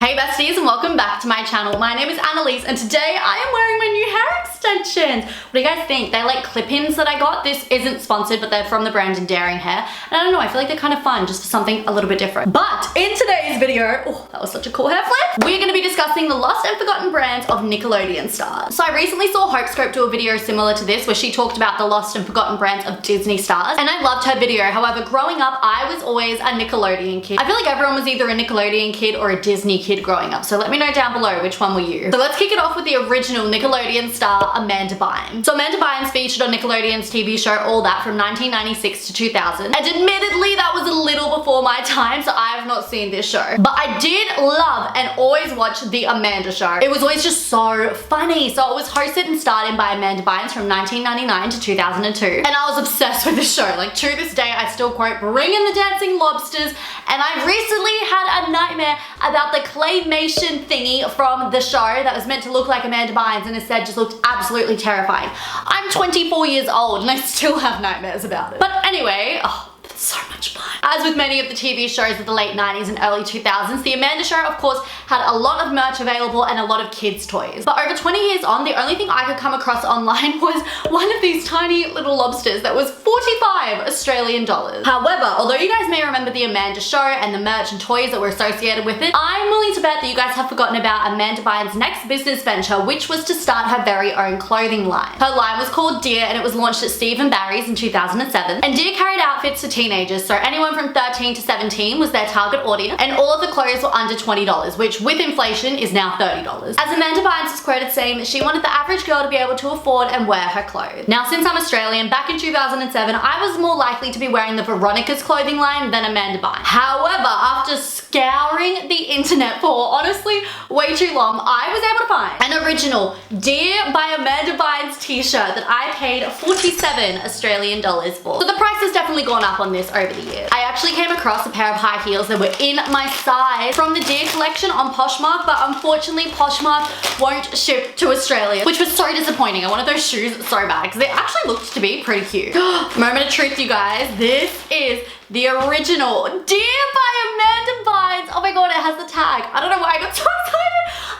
Hey besties, and welcome back to my channel. My name is Annalise and today I am wearing my new hair extensions. What do you guys think? They like clip-ins that I got. This isn't sponsored, but they're from the brand Endearing Hair. And I don't know, I feel like they're kind of fun just for something a little bit different. But in today's video, oh, that was such a cool hair flip. We're gonna be discussing the lost and forgotten brands of Nickelodeon stars. So I recently saw Hopescope do a video similar to this where she talked about the lost and forgotten brands of Disney stars. And I loved her video. However, growing up, I was always a Nickelodeon kid. I feel like everyone was either a Nickelodeon kid or a Disney kid growing up. So let me know down below which one were you. So let's kick it off with the original Nickelodeon star, Amanda Bynes. So Amanda Bynes featured on Nickelodeon's TV show All That from 1996 to 2000. And admittedly, that was a little before my time, so I have not seen this show. But I did love and always watch The Amanda Show. It was always just so funny. So it was hosted and starred in by Amanda Bynes from 1999 to 2002. And I was obsessed with this show. Like to this day, I still quote, "Bring in the dancing lobsters." And I recently had a nightmare about the claymation thingy from the show that was meant to look like Amanda Bynes and instead just looked absolutely terrifying. I'm 24 years old and I still have nightmares about it. But anyway, oh, so much fun. As with many of the TV shows of the late 90s and early 2000s, The Amanda Show, of course, had a lot of merch available and a lot of kids' toys. But over 20 years on, the only thing I could come across online was one of these tiny little lobsters that was 45 Australian dollars. However, although you guys may remember The Amanda Show and the merch and toys that were associated with it, I'm willing to bet that you guys have forgotten about Amanda Bynes' next business venture, which was to start her very own clothing line. Her line was called Dear and it was launched at Steve & Barry's in 2007. And Dear carried outfits for teenagers, so anyone from 13 to 17 was their target audience, and all of the clothes were under $20, which with inflation is now $30. As Amanda Bynes was quoted saying that she wanted the average girl to be able to afford and wear her clothes. Now, since I'm Australian, back in 2007, I was more likely to be wearing the Veronica's clothing line than Amanda Bynes. However, after scouring the internet for honestly way too long, I was able to find an original Dear by Amanda Bynes t-shirt that I paid 47 Australian dollars for. So the price has definitely gone up on this over the years. I actually came across a pair of high heels that were in my size from the Dear collection on Poshmark, but unfortunately Poshmark won't ship to Australia, which was so disappointing. I wanted those shoes so bad because they actually looked to be pretty cute. Moment of truth, you guys. This is the original Dear by Amanda Bynes. Oh my god, it has the tag. I don't know why I got so excited.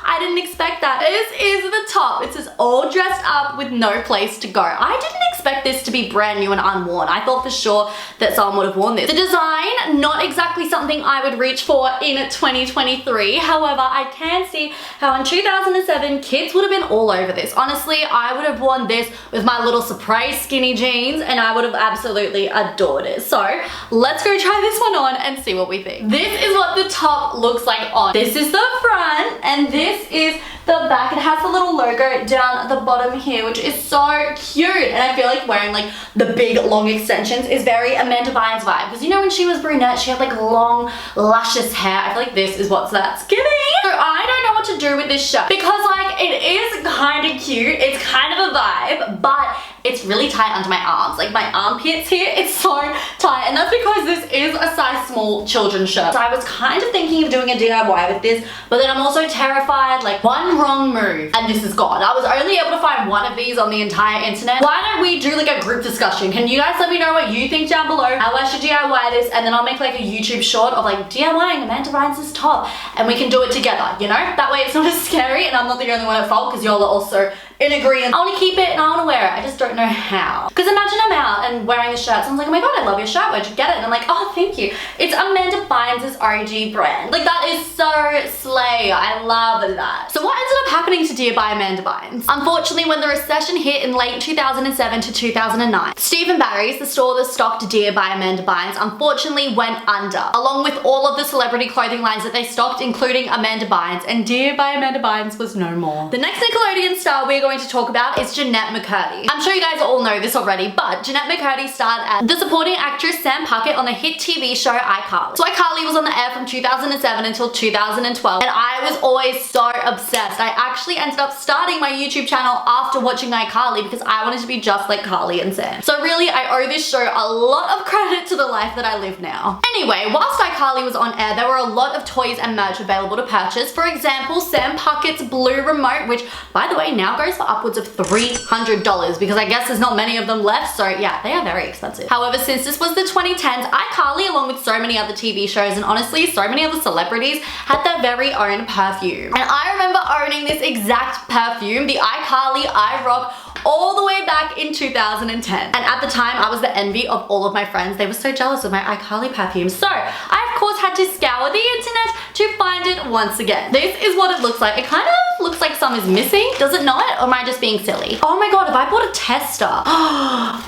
I didn't expect that. This is the top. It says all dressed up with no place to go. I didn't expect this to be brand new and unworn. I thought for sure that someone would have worn this. The design, not exactly something I would reach for in 2023. However, I can see how in 2007, kids would have been all over this. Honestly, I would have worn this with my little surprise skinny jeans and I would have absolutely adored it. So let's go try this one on and see what we think. This is what the top looks like on. This is the front and this is the back. It has a little logo down the bottom here, which is so cute. And I feel like wearing like the big long extensions is very Amanda Bynes vibe. Because you know when she was brunette, she had like long luscious hair. I feel like this is what that's giving. So I don't know what to do with this shirt because like it is kind of cute. It's kind of a vibe, but it's really tight under my arms. Like my armpits here, it's so tight. And that's because this is a size small children's shirt. So I was kind of thinking of doing a DIY with this, but then I'm also terrified, like one wrong move and this is gone. I was only able to find one of these on the entire internet. Why don't we do like a group discussion? Can you guys let me know what you think down below? How I should DIY this, and then I'll make like a YouTube short of like DIYing Amanda Bynes' top and we can do it together, you know? That way it's not as scary and I'm not the only one at fault because y'all are also in agreement. I want to keep it and I want to wear it. I just don't know how. Because imagine I'm out and wearing the shirt. Someone's like, oh my god, I love your shirt. Where'd you get it? And I'm like, oh, thank you. It's Amanda Bynes' OG brand. Like that is so slay. I love that. So what ended up happening to Dear by Amanda Bynes? Unfortunately, when the recession hit in late 2007 to 2009, Steve & Barry's, the store that stocked Dear by Amanda Bynes, unfortunately went under, along with all of the celebrity clothing lines that they stocked, including Amanda Bynes, and Dear by Amanda Bynes was no more. The next Nickelodeon star we're going to talk about is Jeanette McCurdy. I'm sure you guys all know this already, but Jeanette McCurdy starred as the supporting actress Sam Puckett on the hit TV show iCarly. So iCarly was on the air from 2007 until 2012, and I was always so obsessed. I actually ended up starting my YouTube channel after watching iCarly because I wanted to be just like Carly and Sam. So really, I owe this show a lot of credit to the life that I live now. Anyway, whilst iCarly was on air, there were a lot of toys and merch available to purchase. For example, Sam Puckett's blue remote, which by the way now goes for upwards of $300 because I guess there's not many of them left, so yeah, they are very expensive. However, since this was the 2010s, iCarly, along with so many other TV shows and honestly so many other celebrities, had their very own perfume. And I remember owning this exact perfume, the iCarly I Rock, all the way back in 2010. And at the time, I was the envy of all of my friends. They were so jealous of my iCarly perfume. So I, of course, had to scour the internet to find it once again. This is what it looks like. It kind of looks like some is missing. Does it not? Or am I just being silly? Oh my god, have I bought a tester?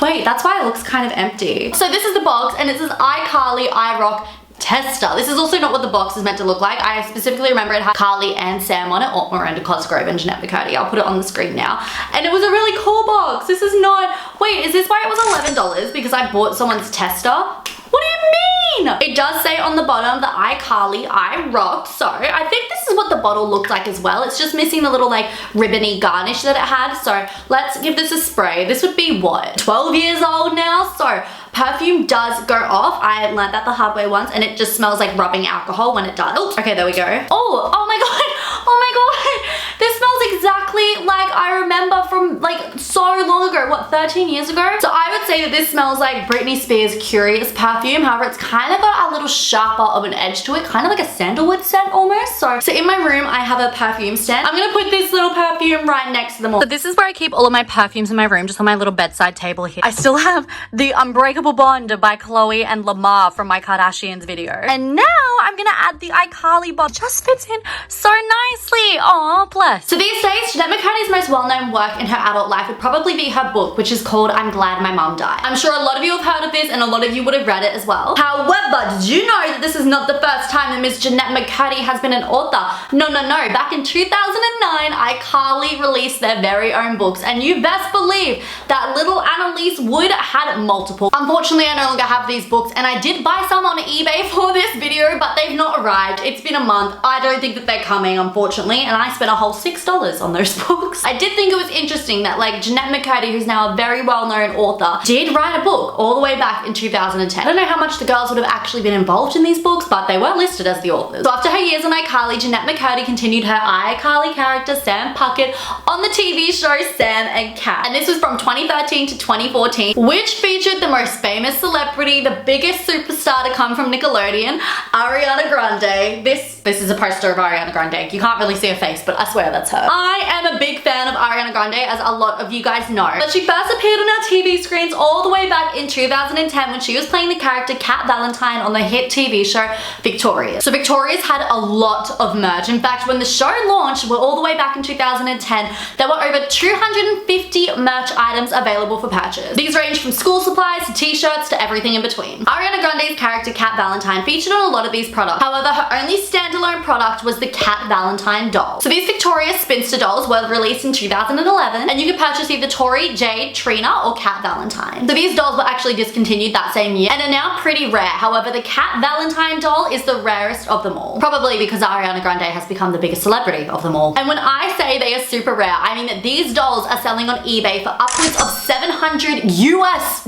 Wait, that's why it looks kind of empty. So this is the box, and it says iCarly I Rock tester. This is also not what the box is meant to look like. I specifically remember it had Carly and Sam on it, or Miranda Cosgrove and Jeanette McCurdy. I'll put it on the screen now. And it was a really cool box. This is not, wait, is this why it was $11 because I bought someone's tester? What do you mean? It does say on the bottom, the iCarly I Rock. So I think this is what the bottle looked like as well. It's just missing the little like ribbony garnish that it had. So let's give this a spray. This would be what, 12 years old now? So perfume does go off. I learned that the hard way once, and it just smells like rubbing alcohol when it does. Oh, okay, there we go. Oh my god. Oh my god. This smells exactly like I remember from like so long ago. What, 13 years ago? So I would say that this smells like Britney Spears' Curious perfume. However, it's kind of got a little sharper of an edge to it, kind of like a sandalwood scent almost. So in my room, I have a perfume stand. I'm gonna put this little perfume right next to them all. So this is where I keep all of my perfumes in my room, just on my little bedside table here. I still have the Unbreakable Bond by Chloe and Lamar from my Kardashians video. And now I'm gonna add the iCarly bottle. Just fits in so nicely. Oh, bless. So these days, Jeanette McCurdy's most well-known work in her adult life would probably be her book, which is called I'm Glad My Mum Died. I'm sure a lot of you have heard of this and a lot of you would have read it as well. However, did you know that this is not the first time that Miss Jeanette McCurdy has been an author? No. Back in 2009, iCarly released their very own books, and you best believe that little Annalise Wood had multiple. Unfortunately, I no longer have these books, and I did buy some on eBay for this video, but they've not arrived. It's been a month. I don't think that they're coming, unfortunately, and I spent a whole $6 on those books. I did think it was interesting that like Jeanette McCurdy, who's now a very well-known author, did write a book all the way back in 2010. I don't know how much the girls would have actually been involved in these books, but they were listed as the authors. So after her years on iCarly, Jeanette McCurdy continued her iCarly character Sam Puckett on the TV show Sam and Cat. And this was from 2013 to 2014, which featured the most famous celebrity, the biggest superstar to come from Nickelodeon, Ariana Grande. This is a poster of Ariana Grande. You can't really see her face, but I swear that's her. I am a big fan of Ariana Grande, as a lot of you guys know. But she first appeared on our TV screens all the way back in 2010 when she was playing the character Cat Valentine on the hit TV show Victorious. So Victorious had a lot of merch. In fact, when the show launched, we're all the way back in 2010, there were over 250 merch items available for purchase. These range from school supplies to t-shirts to everything in between. Ariana Grande's character Cat Valentine featured on a lot of these products. However, her only standalone product was the Cat Valentine doll. So these Victorious spinster dolls were released in 2011, and you could purchase either Tori, Jade, Trina, or Cat Valentine. So these dolls were actually discontinued that same year and are now pretty rare. However, the Cat Valentine doll is the rarest of them all. Probably because Ariana Grande has become the biggest celebrity of them all. And when I say they are super rare, I mean that these dolls are selling on eBay for upwards of $700 US.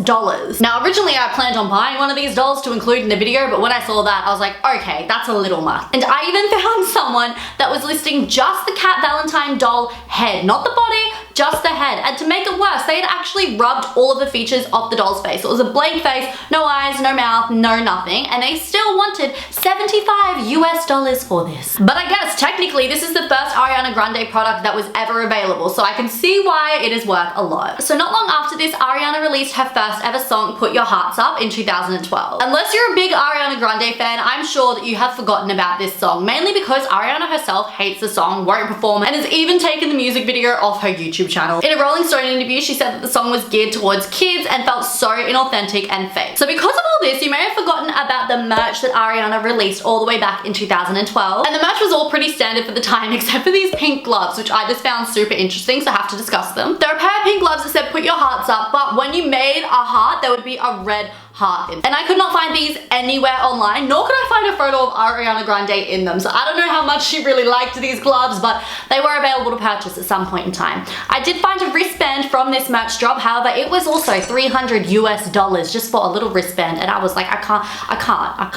Now, originally I planned on buying one of these dolls to include in the video, but when I saw that, I was like, okay, that's a little much. And I even found someone that was listing just the Cat Valentine doll head, not the body, just the head. And to make it worse, they had actually rubbed all of the features off the doll's face. It was a blank face, no eyes, no mouth, no nothing, and they still wanted $75 US for this. But I guess technically this is the first Ariana Grande product that was ever available, so I can see why it is worth a lot. So not long after this, Ariana released her first ever song, Put Your Hearts Up, in 2012. Unless you're a big Ariana Grande fan, I'm sure that you have forgotten about this song, mainly because Ariana herself hates the song, won't perform, and has even taken the music video off her YouTube channel. In a Rolling Stone interview, she said that the song was geared towards kids and felt so inauthentic and fake. So because of all this, you may have forgotten about the merch that Ariana released all the way back in 2012, and the merch was all pretty standard for the time except for these pink gloves, which I just found super interesting, so I have to discuss them. There are a pair of pink gloves that said put your hearts up, but when you made a heart, there would be a red heart in. And I could not find these anywhere online, nor could I find a photo of Ariana Grande in them. So I don't know how much she really liked these gloves, but they were available to purchase at some point in time. I did find a wristband from this merch drop. However, it was also $300 US just for a little wristband. And I was like, I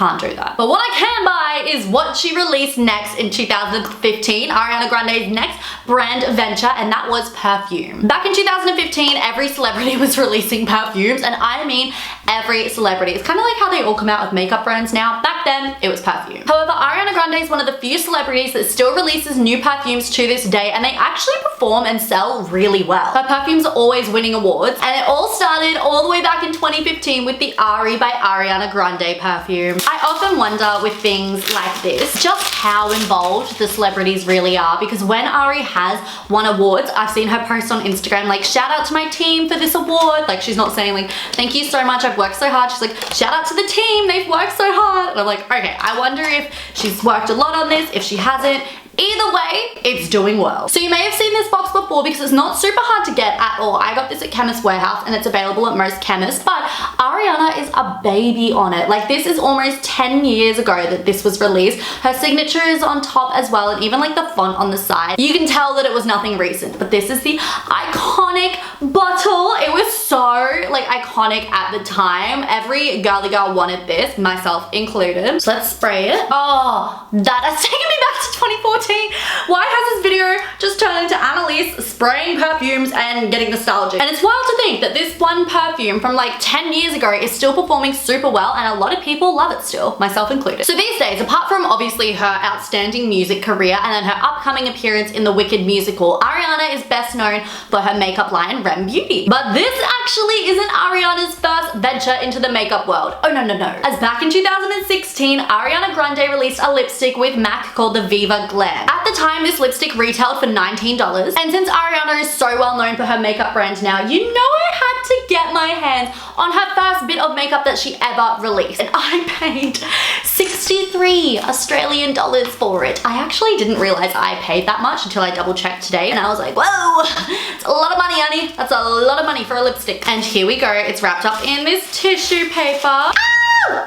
can't do that. But what I can buy is what she released next in 2015, Ariana Grande's next brand venture, and that was Perfume. Back in 2015, every celebrity was releasing perfumes, and I mean every celebrity. It's kind of like how they all come out with makeup brands now. Back then, it was Perfume. However, Ariana Grande is one of the few celebrities that still releases new perfumes to this day, and they actually perform and sell really well. Her perfumes are always winning awards, and it all started all the way back in 2015 with the Ari by Ariana Grande perfume. I often wonder with things like this, just how involved the celebrities really are, because when Ari has won awards, I've seen her post on Instagram like, shout out to my team for this award. Like, she's not saying like, thank you so much, I've worked so hard. She's like, shout out to the team, they've worked so hard. And I'm like, okay, I wonder if she's worked a lot on this, if she hasn't. Either way, it's doing well. So you may have seen this box before because it's not super hard to get at all. I got this at Chemist Warehouse and it's available at most chemists, but Ariana is a baby on it. Like, this is almost 10 years ago that this was released. Her signature is on top as well, and even like the font on the side. You can tell that it was nothing recent, but this is the iconic bottle. It was so like iconic at the time. Every girly girl wanted this, myself included. So let's spray it. Oh, that has taken me back to 2014. Why has this video just turned into Annalise spraying perfumes and getting nostalgic? And it's wild to think that this one perfume from like 10 years ago is still performing super well, and a lot of people love it still, myself included. So these days, apart from obviously her outstanding music career and then her upcoming appearance in the Wicked musical, Ariana is best known for her makeup line Rem Beauty. But this actually isn't Ariana's first venture into the makeup world. Oh no. As back in 2016, Ariana Grande released a lipstick with MAC called the Viva Glam. At the time, this lipstick retailed for $19, and since Ariana is so well known for her makeup brand now, you know I had to get my hands on her first bit of makeup that she ever released, and I paid 63 Australian dollars for it. I actually didn't realize I paid that much until I double checked today, and I was like, whoa, it's a lot of money, honey. That's a lot of money for a lipstick. And here we go. It's wrapped up in this tissue paper.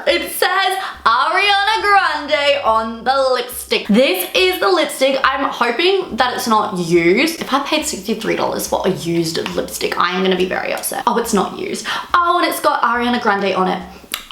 It says Ariana Grande on the lipstick. This is the lipstick. I'm hoping that it's not used. If I paid $63 for a used lipstick, I am gonna be very upset. Oh, it's not used. Oh, and it's got Ariana Grande on it.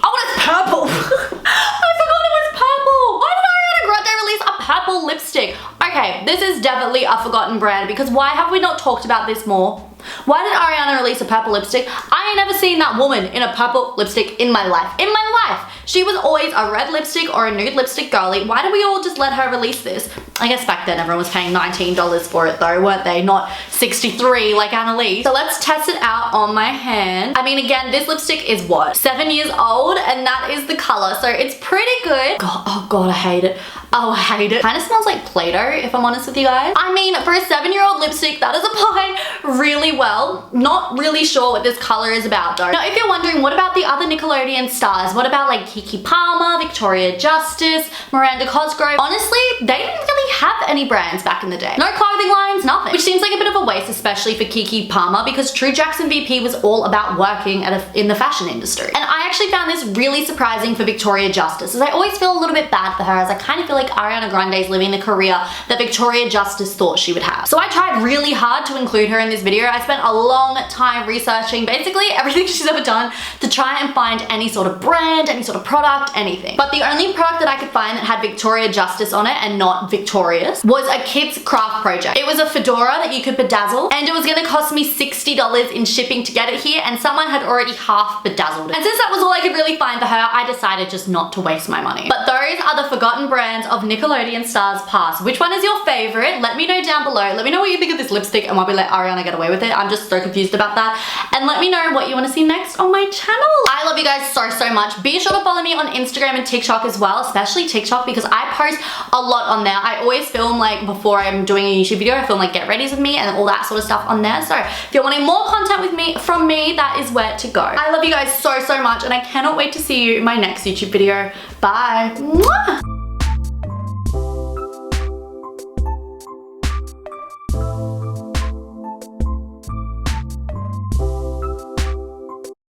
Oh, and it's purple. I forgot it was purple. Why did Ariana Grande release a purple lipstick? Okay, this is definitely a forgotten brand, because why have we not talked about this more? Why did Ariana release a purple lipstick? I ain't never seen that woman in a purple lipstick in my life. In my life! She was always a red lipstick or a nude lipstick girly. Why did we all just let her release this? I guess back then everyone was paying $19 for it though, weren't they? Not 63 like Annalise. So let's test it out on my hand. I mean, again, this lipstick is what? 7 years old, and that is the color. So it's pretty good. God, oh God, I hate it. Oh, I hate it. Kind of smells like Play-Doh, if I'm honest with you guys. I mean, for a 7-year-old lipstick, that is applying really well. Not really sure what this color is about though. Now, if you're wondering, what about the other Nickelodeon stars? What about like Keke Palmer, Victoria Justice, Miranda Cosgrove? Honestly, they didn't really have any brands back in the day. No clothing lines, nothing. Which seems like a bit of a waste, especially for Keke Palmer, because True Jackson VP was all about working in the fashion industry. And I actually found this really surprising for Victoria Justice, as I always feel a little bit bad for her, as I kind of feel like Ariana Grande is living the career that Victoria Justice thought she would have. So I tried really hard to include her in this video. I spent a long time researching basically everything she's ever done to try and find any sort of brand, any sort of product, anything. But the only product that I could find that had Victoria Justice on it and not Victorious was a kid's craft project. It was a fedora that you could bedazzle, and it was gonna cost me $60 in shipping to get it here, and someone had already half bedazzled it. And since that was all I could really find for her, I decided just not to waste my money. But those are the forgotten brands of Nickelodeon stars past. Which one is your favorite? Let me know down below. Let me know what you think of this lipstick and why we let Ariana get away with it. I'm just so confused about that. And let me know what you want to see next on my channel. I love you guys so much. Be sure to follow me on Instagram and TikTok as well, especially TikTok, because I post a lot on there. I always film like before I'm doing a YouTube video, I film like get readies with me and all that sort of stuff on there. So if you're wanting more content from me, that is where to go. I love you guys so much, and I cannot wait to see you in my next YouTube video. Bye. Mwah!